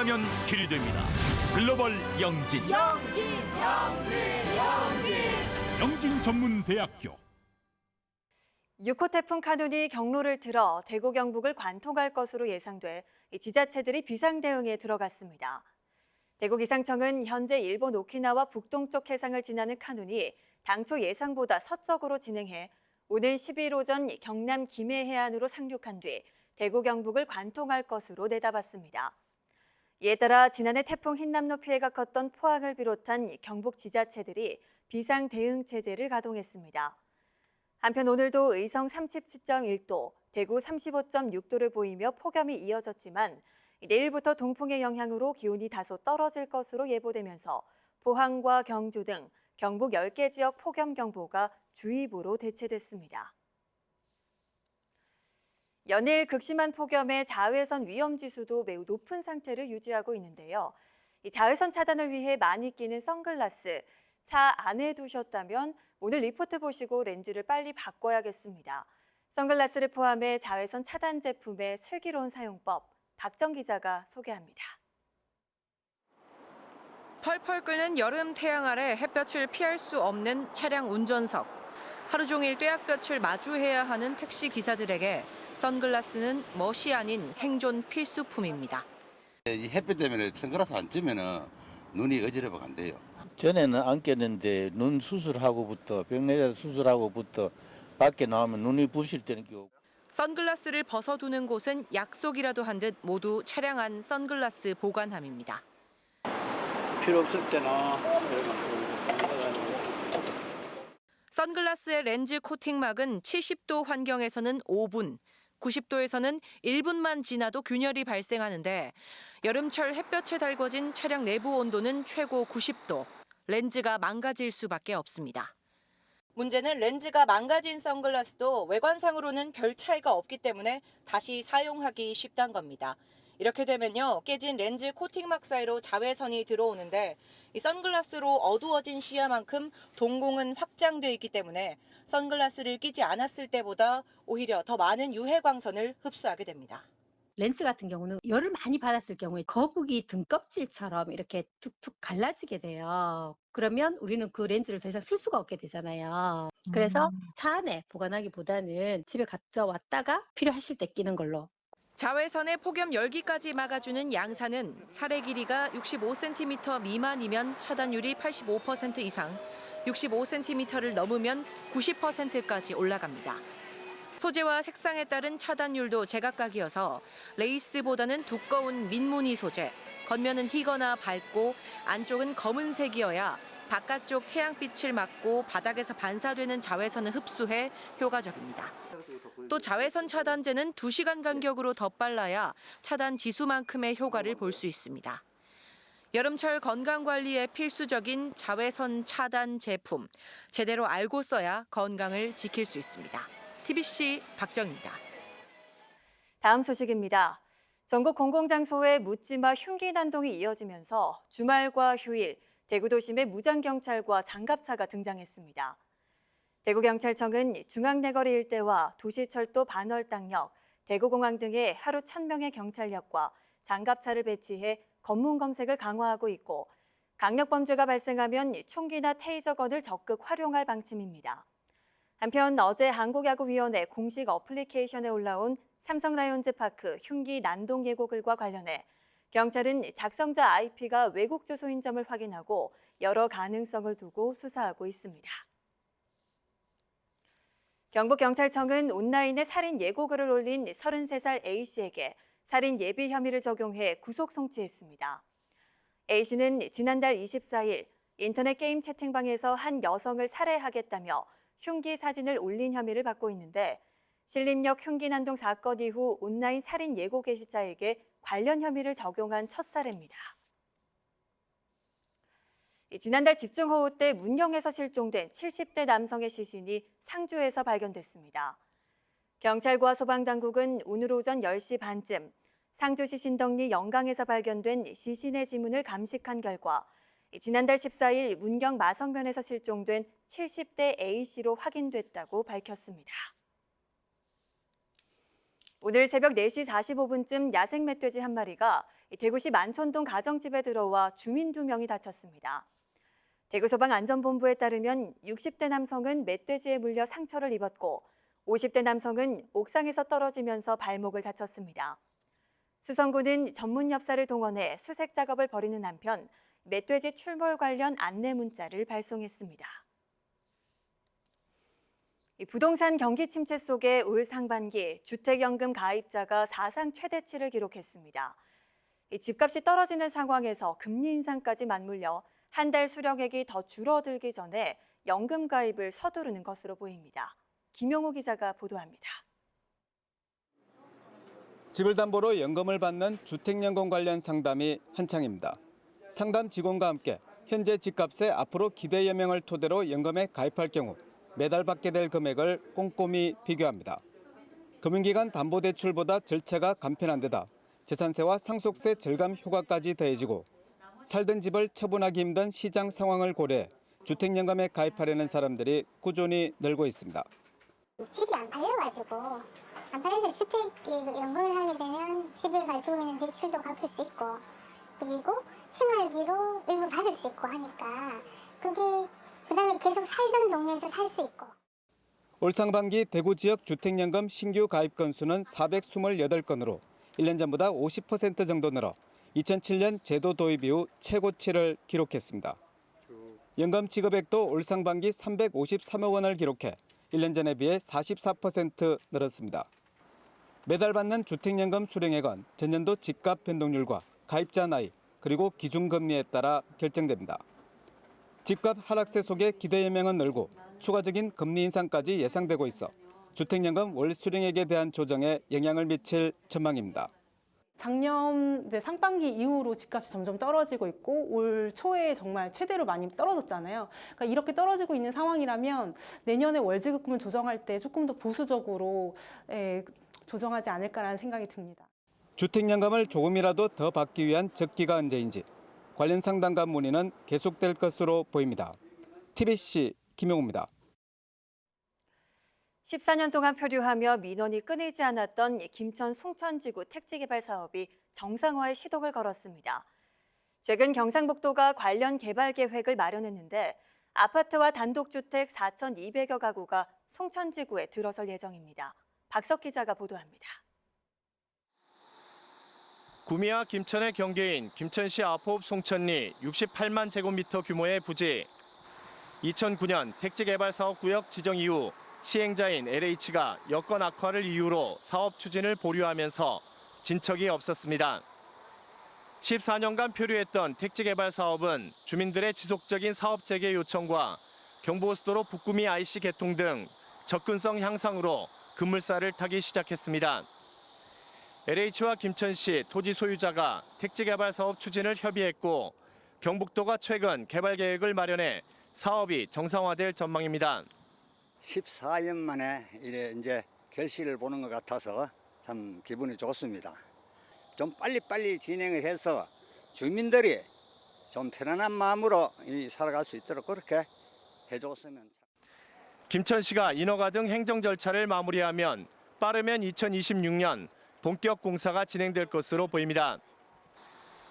있다면 길이 됩니다. 글로벌 영진. 영진 전문대학교. 6호 태풍 카눈이 경로를 틀어 대구 경북을 관통할 것으로 예상돼 지자체들이 비상 대응에 들어갔습니다. 대구 기상청은 현재 일본 오키나와 북동쪽 해상을 지나는 카눈이 당초 예상보다 서쪽으로 진행해 오는 10일 오전 경남 김해 해안으로 상륙한 뒤 대구 경북을 관통할 것으로 내다봤습니다. 이에 따라 지난해 태풍 흰남노 피해가 컸던 포항을 비롯한 경북 지자체들이 비상 대응 체제를 가동했습니다. 한편 오늘도 의성 37.1도, 대구 35.6도를 보이며 폭염이 이어졌지만 내일부터 동풍의 영향으로 기온이 다소 떨어질 것으로 예보되면서 포항과 경주 등 경북 10개 지역 폭염경보가 주의보로 대체됐습니다. 연일 극심한 폭염에 자외선 위험지수도 매우 높은 상태를 유지하고 있는데요. 이 자외선 차단을 위해 많이 끼는 선글라스, 차 안에 두셨다면 오늘 리포트 보시고 렌즈를 빨리 바꿔야겠습니다. 선글라스를 포함해 자외선 차단 제품의 슬기로운 사용법, 박정 기자가 소개합니다. 펄펄 끓는 여름 태양 아래 햇볕을 피할 수 없는 차량 운전석. 하루 종일 떼약볕을 마주해야 하는 택시 기사들에게 선글라스는 멋이 아닌 생존 필수품입니다. 이 햇빛 때문에 선글라스 안 쓰면 눈이 어지러워 간대요. 전에는 안 꼈는데 눈 수술하고부터 백내장 수술하고부터 밖에 나오면 눈이 부실 때는 끼고. 선글라스를 벗어두는 곳은 약속이라도 한 듯 모두 차량 안 선글라스 보관함입니다. 필요 없을 때나 선글라스의 렌즈 코팅막은 70도 환경에서는 5분, 90도에서는 1분만 지나도 균열이 발생하는데 여름철 햇볕에 달궈진 차량 내부 온도는 최고 90도, 렌즈가 망가질 수밖에 없습니다. 문제는 렌즈가 망가진 선글라스도 외관상으로는 별 차이가 없기 때문에 다시 사용하기 쉽다는 겁니다. 이렇게 되면요, 깨진 렌즈 코팅막 사이로 자외선이 들어오는데 이 선글라스로 어두워진 시야만큼 동공은 확장돼 있기 때문에 선글라스를 끼지 않았을 때보다 오히려 더 많은 유해 광선을 흡수하게 됩니다. 렌즈 같은 경우는 열을 많이 받았을 경우에 거북이 등껍질처럼 이렇게 툭툭 갈라지게 돼요. 그러면 우리는 그 렌즈를 더 이상 쓸 수가 없게 되잖아요. 그래서 차 안에 보관하기보다는 집에 가져왔다가 필요하실 때 끼는 걸로. 자외선의 폭염 열기까지 막아주는 양산은 사례 길이가 65cm 미만이면 차단율이 85% 이상, 65cm를 넘으면 90%까지 올라갑니다. 소재와 색상에 따른 차단율도 제각각이어서 레이스보다는 두꺼운 민무늬 소재, 겉면은 희거나 밝고 안쪽은 검은색이어야 바깥쪽 태양빛을 막고 바닥에서 반사되는 자외선을 흡수해 효과적입니다. 또 자외선 차단제는 2시간 간격으로 덧발라야 차단 지수만큼의 효과를 볼 수 있습니다. 여름철 건강관리에 필수적인 자외선 차단 제품, 제대로 알고 써야 건강을 지킬 수 있습니다. TBC 박정입니다. 다음 소식입니다. 전국 공공장소에 묻지마 흉기 난동이 이어지면서 주말과 휴일, 대구 도심에 무장경찰과 장갑차가 등장했습니다. 대구경찰청은 중앙내거리 일대와 도시철도 반월당역, 대구공항 등에 하루 1,000명의 경찰력과 장갑차를 배치해 검문 검색을 강화하고 있고 강력범죄가 발생하면 총기나 테이저건을 적극 활용할 방침입니다. 한편 어제 한국야구위원회 공식 어플리케이션에 올라온 삼성라이온즈파크 흉기 난동 예고글과 관련해 경찰은 작성자 IP가 외국 주소인 점을 확인하고 여러 가능성을 두고 수사하고 있습니다. 경북경찰청은 온라인에 살인 예고글을 올린 33살 A씨에게 살인 예비 혐의를 적용해 구속 송치했습니다. A씨는 지난달 24일 인터넷 게임 채팅방에서 한 여성을 살해하겠다며 흉기 사진을 올린 혐의를 받고 있는데 신림역 흉기 난동 사건 이후 온라인 살인 예고 게시자에게 관련 혐의를 적용한 첫 사례입니다. 지난달 집중호우 때 문경에서 실종된 70대 남성의 시신이 상주에서 발견됐습니다. 경찰과 소방당국은 오늘 오전 10시 반쯤 상주시 신덕리 영강에서 발견된 시신의 지문을 감식한 결과 지난달 14일 문경 마성면에서 실종된 70대 A씨로 확인됐다고 밝혔습니다. 오늘 새벽 4시 45분쯤 야생 멧돼지 한 마리가 대구시 만촌동 가정집에 들어와 주민 2명이 다쳤습니다. 대구소방안전본부에 따르면 60대 남성은 멧돼지에 물려 상처를 입었고 50대 남성은 옥상에서 떨어지면서 발목을 다쳤습니다. 수성구는 전문 엽사를 동원해 수색 작업을 벌이는 한편 멧돼지 출몰 관련 안내 문자를 발송했습니다. 부동산 경기 침체 속에 올 상반기 주택연금 가입자가 사상 최대치를 기록했습니다. 집값이 떨어지는 상황에서 금리 인상까지 맞물려 한 달 수령액이 더 줄어들기 전에 연금 가입을 서두르는 것으로 보입니다. 김용호 기자가 보도합니다. 집을 담보로 연금을 받는 주택연금 관련 상담이 한창입니다. 상담 직원과 함께 현재 집값에 앞으로 기대 예명을 토대로 연금에 가입할 경우 매달 받게 될 금액을 꼼꼼히 비교합니다. 금융기관 담보대출보다 절차가 간편한 데다 재산세와 상속세 절감 효과까지 더해지고 살던 집을 처분하기 힘든 시장 상황을 고려해 주택연금에 가입하려는 사람들이 꾸준히 늘고 있습니다. 집이 안 팔려가지고 안 팔려서 주택연금을 하게 되면 집에 가지고 있는 대출도 갚을 수 있고 그리고 생활비로 일부 받을 수 있고 하니까 그다음에 계속 살던 동네에서 살 수 있고. 올 상반기 대구 지역 주택연금 신규 가입 건수는 428건으로 1년 전보다 50% 정도 늘어 2007년 제도 도입 이후 최고치를 기록했습니다. 연금 지급액도 올 상반기 353억 원을 기록해 1년 전에 비해 44% 늘었습니다. 매달 받는 주택연금 수령액은 전년도 집값 변동률과 가입자 나이 그리고 기준금리에 따라 결정됩니다. 집값 하락세 속에 기대 예명은 늘고 추가적인 금리 인상까지 예상되고 있어 주택연금 월 수령액에 대한 조정에 영향을 미칠 전망입니다. 작년 상반기 이후로 집값이 점점 떨어지고 있고 올 초에 정말 최대로 많이 떨어졌잖아요. 그러니까 이렇게 떨어지고 있는 상황이라면 내년에 월지급금을 조정할 때 조금 더 보수적으로 조정하지 않을까라는 생각이 듭니다. 주택연금을 조금이라도 더 받기 위한 적기가 언제인지 관련 상담과 문의는 계속될 것으로 보입니다. TBC 김용호입니다. 14년 동안 표류하며 민원이 끊이지 않았던 김천 송천지구 택지개발 사업이 정상화의 시동을 걸었습니다. 최근 경상북도가 관련 개발 계획을 마련했는데 아파트와 단독주택 4,200여 가구가 송천지구에 들어설 예정입니다. 박석 기자가 보도합니다. 구미와 김천의 경계인 김천시 아포읍 송천리 68만 제곱미터 규모의 부지. 2009년 택지개발사업구역 지정 이후 시행자인 LH가 여건 악화를 이유로 사업 추진을 보류하면서 진척이 없었습니다. 14년간 표류했던 택지개발 사업은 주민들의 지속적인 사업 재개 요청과 경부고속도로 북구미 IC 개통 등 접근성 향상으로 급물살을 타기 시작했습니다. LH와 김천시 토지 소유자가 택지개발 사업 추진을 협의했고 경북도가 최근 개발 계획을 마련해 사업이 정상화될 전망입니다. 14년 만에 이제 결실을 보는 것 같아서 참 기분이 좋습니다. 좀 빨리빨리 진행을 해서 주민들이 좀 편안한 마음으로 살아갈 수 있도록 그렇게 해줬으면. 김천시가 인허가 등 행정 절차를 마무리하면 빠르면 2026년 본격 공사가 진행될 것으로 보입니다.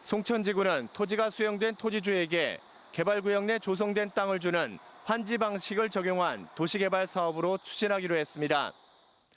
송천지구는 토지가 수용된 토지주에게 개발구역 내 조성된 땅을 주는 환지 방식을 적용한 도시개발 사업으로 추진하기로 했습니다.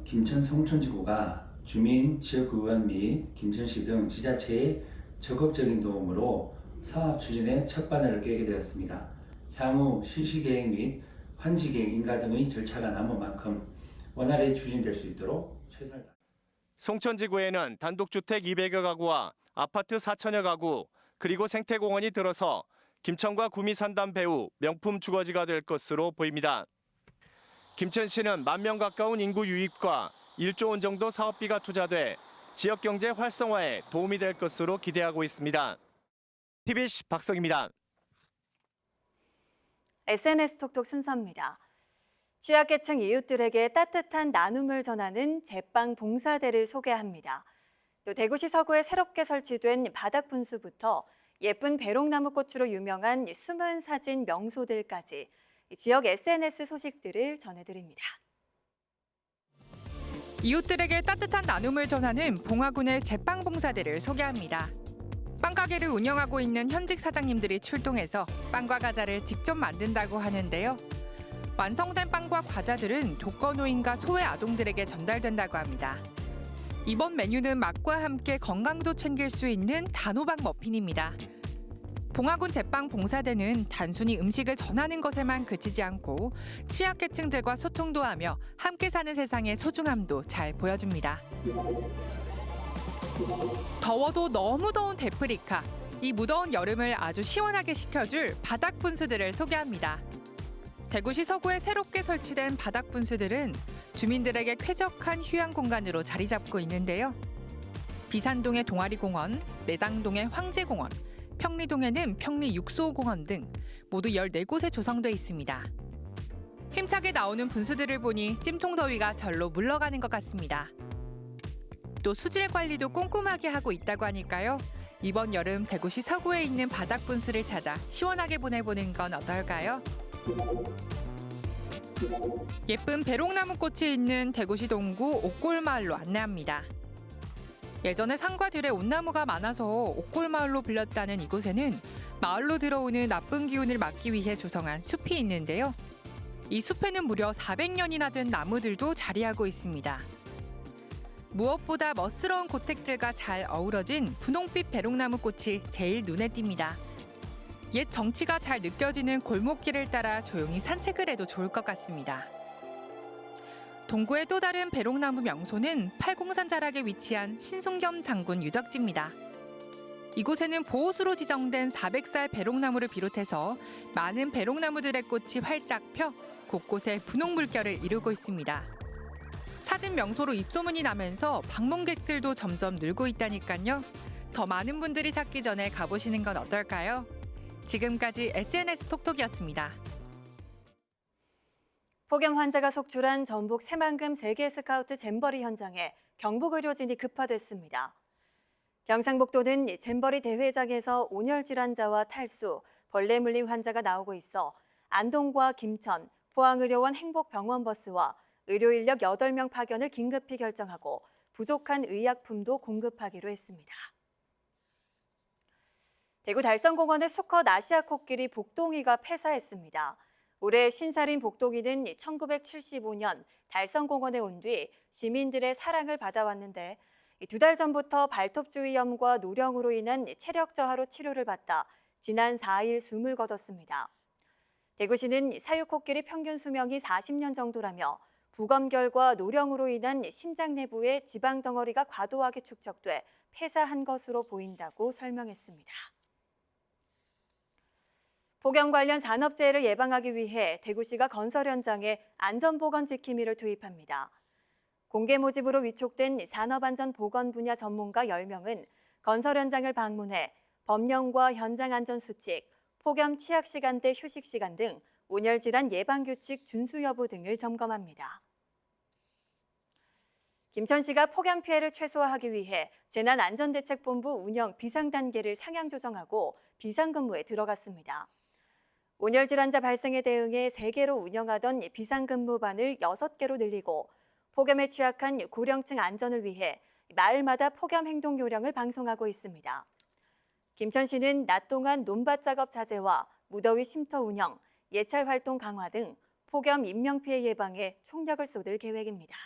김천 송천지구가 주민, 지역의원 및 김천시 등 지자체의 적극적인 도움으로 사업 추진에 첫 바늘을 꿰게 되었습니다. 향후 실시계획 및 환지계획 인가 등의 절차가 남은 만큼 원활히 추진될 수 있도록 최선을 다합니다. 송천지구에는 단독주택 200여 가구와 아파트 4천여 가구 그리고 생태공원이 들어서 김천과 구미 산단 배후 명품 주거지가 될 것으로 보입니다. 김천시는 10,000명 가까운 인구 유입과 1조 원 정도 사업비가 투자돼 지역 경제 활성화에 도움이 될 것으로 기대하고 있습니다. TBC 박석입니다. SNS 톡톡 순서입니다. 취약계층 이웃들에게 따뜻한 나눔을 전하는 제빵 봉사대를 소개합니다. 또 대구시 서구에 새롭게 설치된 바닥 분수부터 예쁜 배롱나무꽃으로 유명한 숨은 사진 명소들까지 지역 SNS 소식들을 전해드립니다. 이웃들에게 따뜻한 나눔을 전하는 봉화군의 제빵봉사대를 소개합니다. 빵가게를 운영하고 있는 현직 사장님들이 출동해서 빵과 과자를 직접 만든다고 하는데요. 완성된 빵과 과자들은 독거노인과 소외 아동들에게 전달된다고 합니다. 이번 메뉴는 맛과 함께 건강도 챙길 수 있는 단호박 머핀입니다. 봉화군 제빵 봉사대는 단순히 음식을 전하는 것에만 그치지 않고 취약계층들과 소통도 하며 함께 사는 세상의 소중함도 잘 보여줍니다. 더워도 너무 더운 데프리카. 이 무더운 여름을 아주 시원하게 식혀줄 바닥 분수들을 소개합니다. 대구시 서구에 새롭게 설치된 바닥 분수들은 주민들에게 쾌적한 휴양 공간으로 자리 잡고 있는데요. 비산동의 동아리공원, 내당동의 황제공원, 평리동에는 평리육소공원 등 모두 14곳에 조성돼 있습니다. 힘차게 나오는 분수들을 보니 찜통 더위가 절로 물러가는 것 같습니다. 또 수질 관리도 꼼꼼하게 하고 있다고 하니까요. 이번 여름 대구시 서구에 있는 바닥 분수를 찾아 시원하게 보내보는 건 어떨까요? 예쁜 배롱나무 꽃이 있는 대구시 동구 옥골마을로 안내합니다. 예전에 산과 들에 온나무가 많아서 옥골마을로 불렸다는 이곳에는 마을로 들어오는 나쁜 기운을 막기 위해 조성한 숲이 있는데요. 이 숲에는 무려 400년이나 된 나무들도 자리하고 있습니다. 무엇보다 멋스러운 고택들과 잘 어우러진 분홍빛 배롱나무 꽃이 제일 눈에 띕니다. 옛 정취가 잘 느껴지는 골목길을 따라 조용히 산책을 해도 좋을 것 같습니다. 동구의 또 다른 배롱나무 명소는 팔공산 자락에 위치한 신송겸 장군 유적지입니다. 이곳에는 보호수로 지정된 400살 배롱나무를 비롯해서 많은 배롱나무들의 꽃이 활짝 펴 곳곳에 분홍 물결을 이루고 있습니다. 사진 명소로 입소문이 나면서 방문객들도 점점 늘고 있다니까요. 더 많은 분들이 찾기 전에 가보시는 건 어떨까요? 지금까지 SNS 톡톡이었습니다. 폭염 환자가 속출한 전북 새만금 세계 스카우트 잼버리 현장에 경북 의료진이 급파됐습니다. 경상북도는 잼버리 대회장에서 온열 질환자와 탈수, 벌레 물림 환자가 나오고 있어 안동과 김천, 포항의료원 행복병원버스와 의료 인력 8명 파견을 긴급히 결정하고 부족한 의약품도 공급하기로 했습니다. 대구 달성공원의 수컷 아시아 코끼리 복동이가 폐사했습니다. 올해 신살인 복동이는 1975년 달성공원에 온 뒤 시민들의 사랑을 받아왔는데 2달 전부터 발톱주위염과 노령으로 인한 체력 저하로 치료를 받다 지난 4일 숨을 거뒀습니다. 대구시는 사육 코끼리 평균 수명이 40년 정도라며 부검결과 노령으로 인한 심장 내부의 지방 덩어리가 과도하게 축적돼 폐사한 것으로 보인다고 설명했습니다. 폭염 관련 산업재해를 예방하기 위해 대구시가 건설 현장에 안전보건 지킴이를 투입합니다. 공개 모집으로 위촉된 산업안전보건 분야 전문가 10명은 건설 현장을 방문해 법령과 현장 안전 수칙, 폭염 취약 시간대 휴식 시간 등 온열 질환 예방 규칙 준수 여부 등을 점검합니다. 김천시가 폭염 피해를 최소화하기 위해 재난안전대책본부 운영 비상단계를 상향 조정하고 비상근무에 들어갔습니다. 온열 질환자 발생에 대응해 3개로 운영하던 비상근무반을 6개로 늘리고 폭염에 취약한 고령층 안전을 위해 마을마다 폭염 행동 요령을 방송하고 있습니다. 김천시는 낮 동안 논밭 작업 자제와 무더위 쉼터 운영, 예찰 활동 강화 등 폭염 인명피해 예방에 총력을 쏟을 계획입니다.